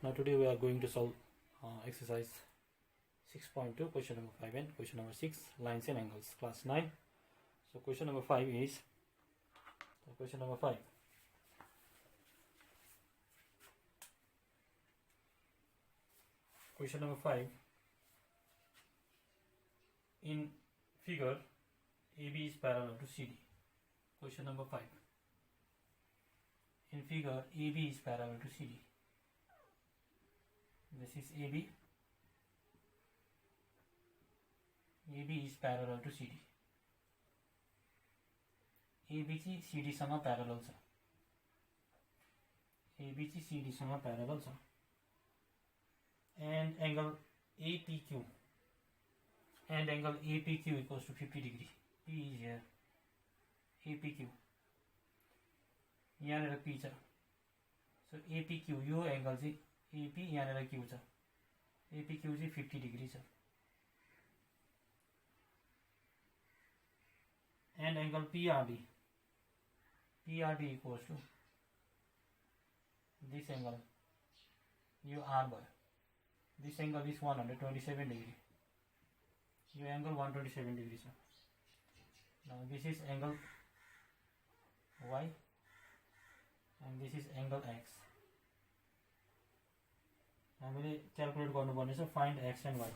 Now today we are going to solve exercise 6.2, question number 5 and question number 6, lines and angles, class 9. So question number 5 is, question number 5. Question number 5, in figure AB is parallel to CD. Question number 5, in figure AB is parallel to CD. This is AB. AB is parallel to CD. AB चाहिँ CD सँग parallel छ. AB चाहिँ CD सँग parallel छ. And angle APQ equals to 50 degree. P is here. APQ. यहाँनिर P छ. So APQ यो angle चाहिँ AP यहाँनिर Q छ. APQ चाहिँ 50 degree छ. And angle PRD equals to this angle. You R by this angle is 127 degree. You angle 127 degrees. Now this is angle Y and this is angle X. हामीले calculate गर्नुपर्ने छ find X and Y.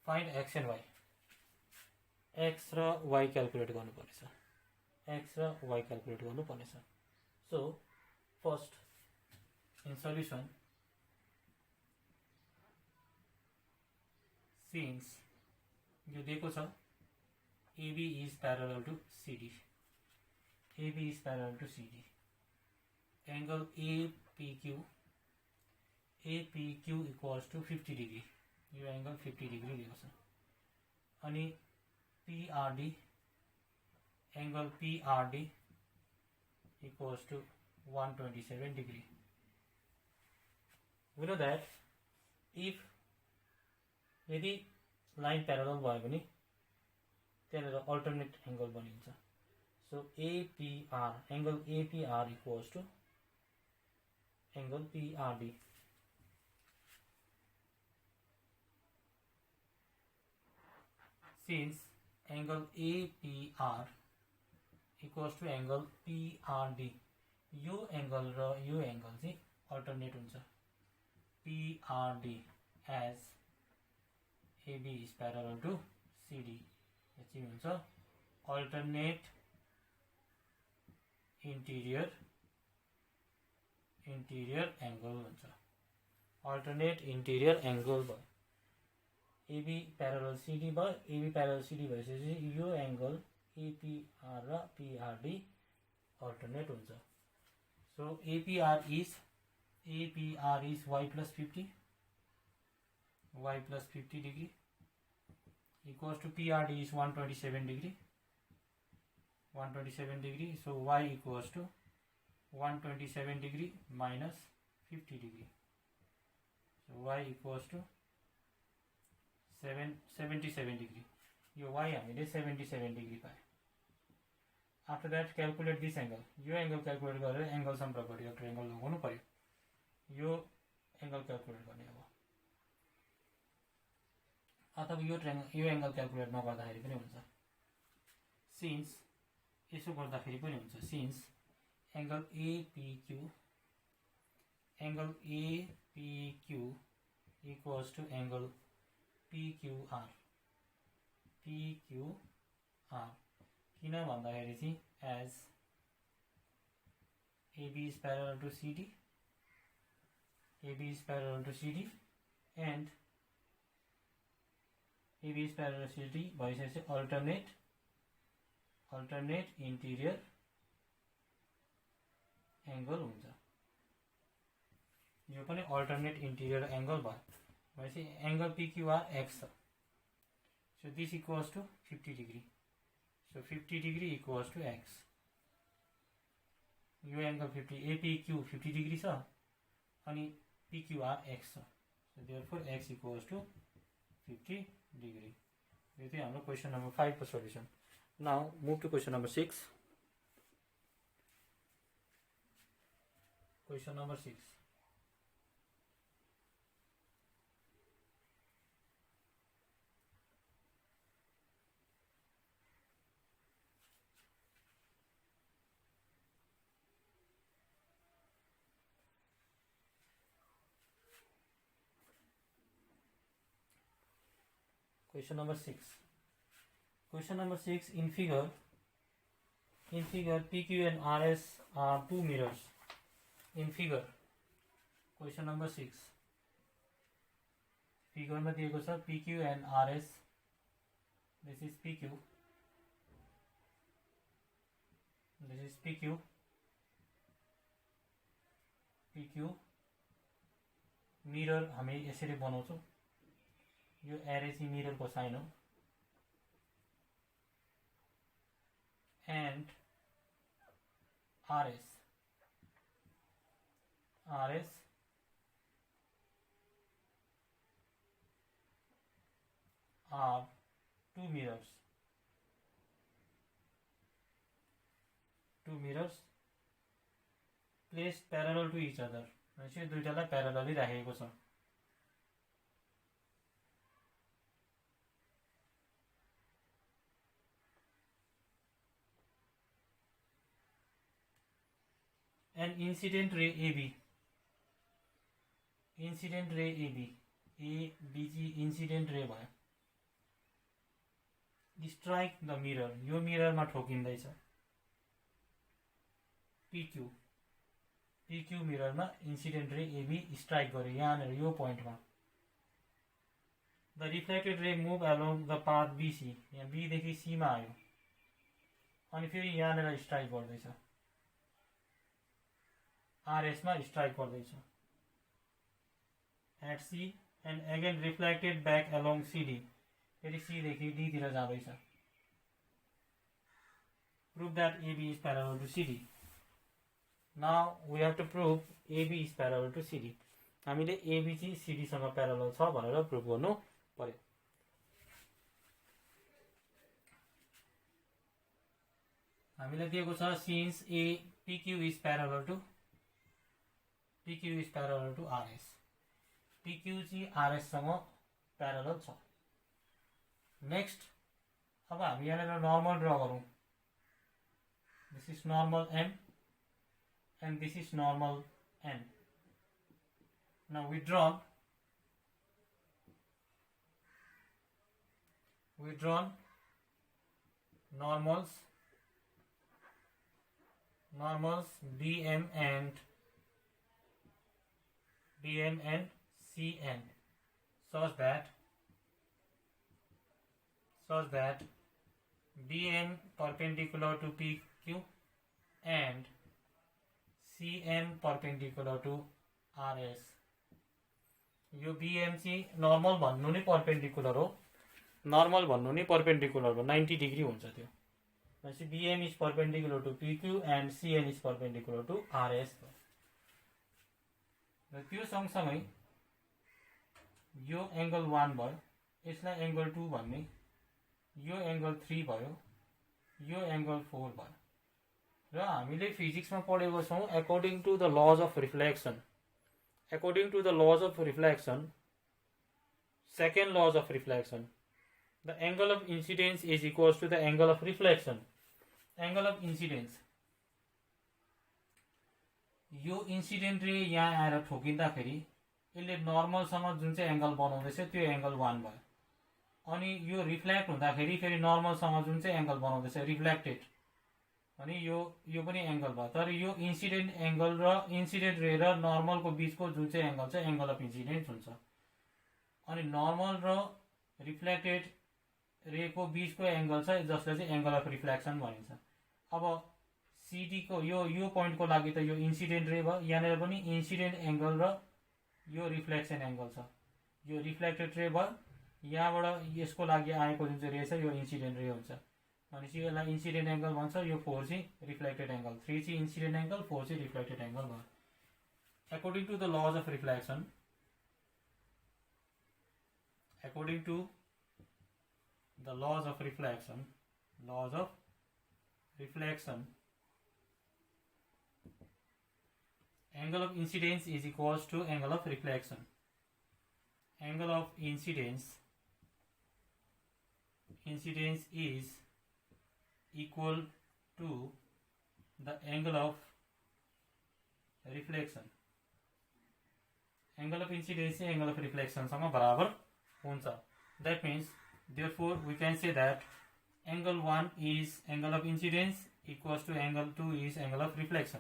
Find X and Y. X र Y calculate गर्नुपर्ने छ. X र Y calculate गर्नुपर्ने छ. So first in solution, since यो दिएको छ AB is parallel to CD. AB is parallel to CD. Angle APQ equals to 50 degree. यो angle 50 degree दिएको छ. अनि PRD, angle PRD equals to 127 degree. We know that if यदि line parallel भयो भने त्यहाँनिर alternate angle बनिन्छ. So APR, angle APR equals to angle PRD. Since angle APR equals to angle PRD, यो angle र यो angle चाहिँ alternate हुन्छ. PRD as AB is parallel to CD. यो चाहिँ हुन्छ alternate interior angle हुन्छ. Alternate interior angle भयो. AB parallel CD भयो. AB parallel CD भएपछि यो angle APR र PRD alternate हुन्छ. So APR is Y plus 50 degree equals to PRD is 127 degree. So Y equals to 127 degree minus 50 degree. So Y equals to 77 degree. यो Y हामीले 77 degree पाए. After that calculate this angle. यो angle calculate गरेर angle sum property of triangle लगाउनु पर्यो. यो angle calculate गर्ने अब. अथवा यो angle calculate नगर्दाखेरि पनि हुन्छ. Since यसो गर्दाखेरि पनि हुन्छ. Since angle APQ equals to angle PQR. किन भन्दाखेरि चाहिँ as AB is parallel to CD and AB is parallel to CD भइसकेपछि alternate interior angle हुन्छ. यो पनि alternate interior angle भयो. भएपछि angle PQR X छ. So this equals to 50 degree. So 50 degree equals to X. यो angle 50 APQ 50 degree छ अनि PQR X छ. So therefore X equals to 50 degree. यो चाहिँ हाम्रो question number 5 को solution. Now move to question number 6. Question number 6. Question number 6. Question number 6. In figure PQ and RS are two mirrors. In figure, question number 6. Figure में दिएको छ PQ and RS. This is PQ. This is PQ. PQ mirror हामी यसरी बनाउँछौँ. यो एरे चाहिँ मिररको sign हो. And RS are two mirrors. Two mirrors placed parallel to each other. भनेपछि दुईटालाई प्यारलली राखेको छ. And incident ray AB ABC incident ray भयो. Strike the mirror. यो मिररमा ठोकिँदैछ. PQ मिररमा incident ray AB strike गर्यो यहाँनिर यो पोइन्टमा. The reflected ray move along the path BC. यहाँ B देखि C मा आयो. अनि फेरि यहाँनिर स्ट्राइक गर्दैछ. RS मा स्ट्राइक गर्दैछ. At C and again reflected back along CD. फेरि C देखि D तिर जाँदैछ. Prove that AB is parallel to CD. Now we have to prove AB is parallel to CD. हामीले AB चाहिँ CD सँग parallel छ भनेर प्रुभ गर्नु पर्यो. हामीले दिएको छ since PQ is parallel to RS. PQ चाहिँ RS सँग प्यारलल छ. नेक्स्ट अब हामी यहाँनिर नर्मल ड्रा गरौँ. This is normal M and this is normal N. Now we draw normals BM and CN such that BM perpendicular to PQ and CN perpendicular to RS. यो BM चाहिँ normal भन्नु नि perpendicular हो. 90 degree हुन्छ त्यो. भनेपछि BM is perpendicular to PQ and CN is perpendicular to RS. र त्यो सँगसँगै यो एंगल 1 भयो. यसलाई एंगल 2 भन्ने. यो एंगल 3 भयो. यो एंगल 4 भयो. र हामीले फिजिक्समा पढेको छौं according to the laws of reflection. Second laws of reflection, the angle of incidence is equals to the angle of reflection. Angle of incidence, यो इंसिडेंट रे यहाँ आएर ठोकिँदाखेरि यसले नर्मल सँग जुन चाहिँ एंगल बनाउँदैछ त्यो एंगल 1 भयो. अनि यो रिफ्लेक्ट हुँदाखेरि फेरि नर्मल सँग जुन चाहिँ एंगल बनाउँदैछ रिफ्लेक्टेड अनि यो पनि एंगल भयो. तर यो इंसिडेंट एंगल र इंसिडेंट रे र नर्मल को बीचको जुन चाहिँ एंगल छ एंगल अफ इंसिडेंस हुन्छ. अनि नर्मल र रिफ्लेक्टेड रे को बीचको एंगल छ जसले चाहिँ एंगल अफ रिफ्लेक्सन भनिन्छ. अब सीडी को यो पोइन्ट को लागि त यो इंसिडेंट रे भयो. यहाँनिर पनि इंसिडेंट एंगल र यो रिफ्लेक्सन एंगल छ. यो रिफ्लेक्टेड रे भयो. यहाँबाट यसको लागि आएको जुन चाहिँ रे छ यो इंसिडेंट रे हुन्छ. भनेपछि यसलाई इंसिडेंट एंगल भन्छ. यो 4 चाहिँ रिफ्लेक्टेड एंगल, 3 चाहिँ इंसिडेंट एंगल, 4 चाहिँ रिफ्लेक्टेड एंगल भयो. According to the laws of reflection, angle of incidence is equals to angle of reflection. Angle of incidence is equal to the angle of reflection. Angle of incidence and angle of reflection sama barabar huncha. That means therefore we can say that angle 1 is angle of incidence equals to angle 2 is angle of reflection.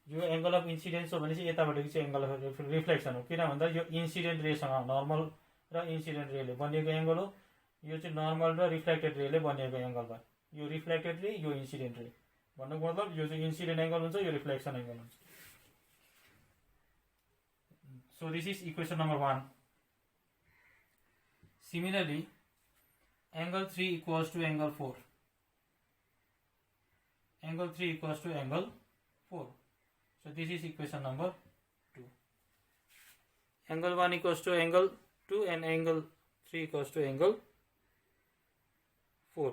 यो angle of incidence हो भने चाहिँ यतापट्टिको चाहिँ angle of reflection हो, किन भन्दा यो incident रेसँग normal र इन्सिडेन्ट रेले बनिएको एंगल हो, यो चाहिँ नर्मल र रिफ्लेक्टेड रेले बनिएको एंगल भयो. यो रिफ्लेक्टेड रे, यो इन्सिडेन्ट रे भन्नुको मतलब यो चाहिँ इन्सिडेन्ट एंगल हुन्छ, यो रिफ्लेक्सन एंगल हुन्छ. So this is equation number 1. Similarly, angle 3 equals to angle 4. Angle 3 equals to angle 4. So this is equation number 2. Angle 1 equals to angle 2 and angle 3 equals to angle 4.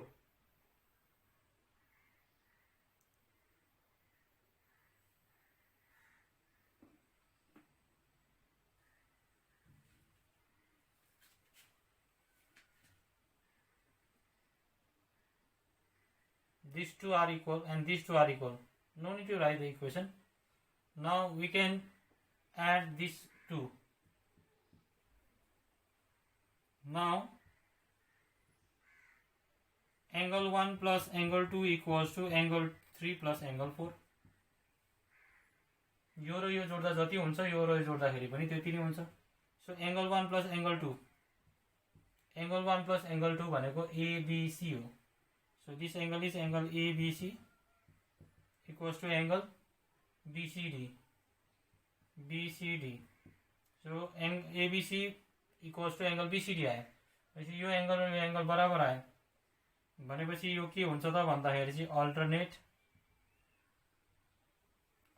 These two are equal and these two are equal. No need to write the equation. Now we can add these two. Now angle 1 plus angle 2 equals to angle 3 plus angle 4. यो र यो जोड्दा जति हुन्छ यो र यो जोड्दाखेरि पनि त्यति नै हुन्छ. So angle 1 plus angle 2. Angle 1 plus angle 2 भनेको ABC हो. So this angle is angle ABC equals to angle BCD. So ABC equals to angle BCD आयो. भनेपछि यो एंगल र यो एंगल बराबर आयो. भनेपछि यो के हुन्छ त भन्दाखेरि चाहिँ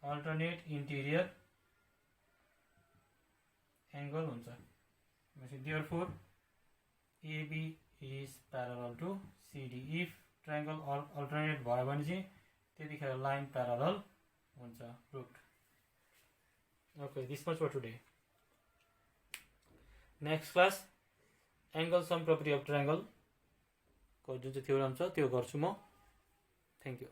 अल्टरनेट इन्टिरियर एंगल हुन्छ. भनेपछि therefore AB is parallel to CD. If triangle alternate भयो भने चाहिँ त्यतिखेर लाइन प्यारलल हुन्छ. प्रुभड. Okay, this much for today. Next class angle sum property of triangle को जुन चाहिँ थ्योरम छ त्यो गर्छु म. Thank you.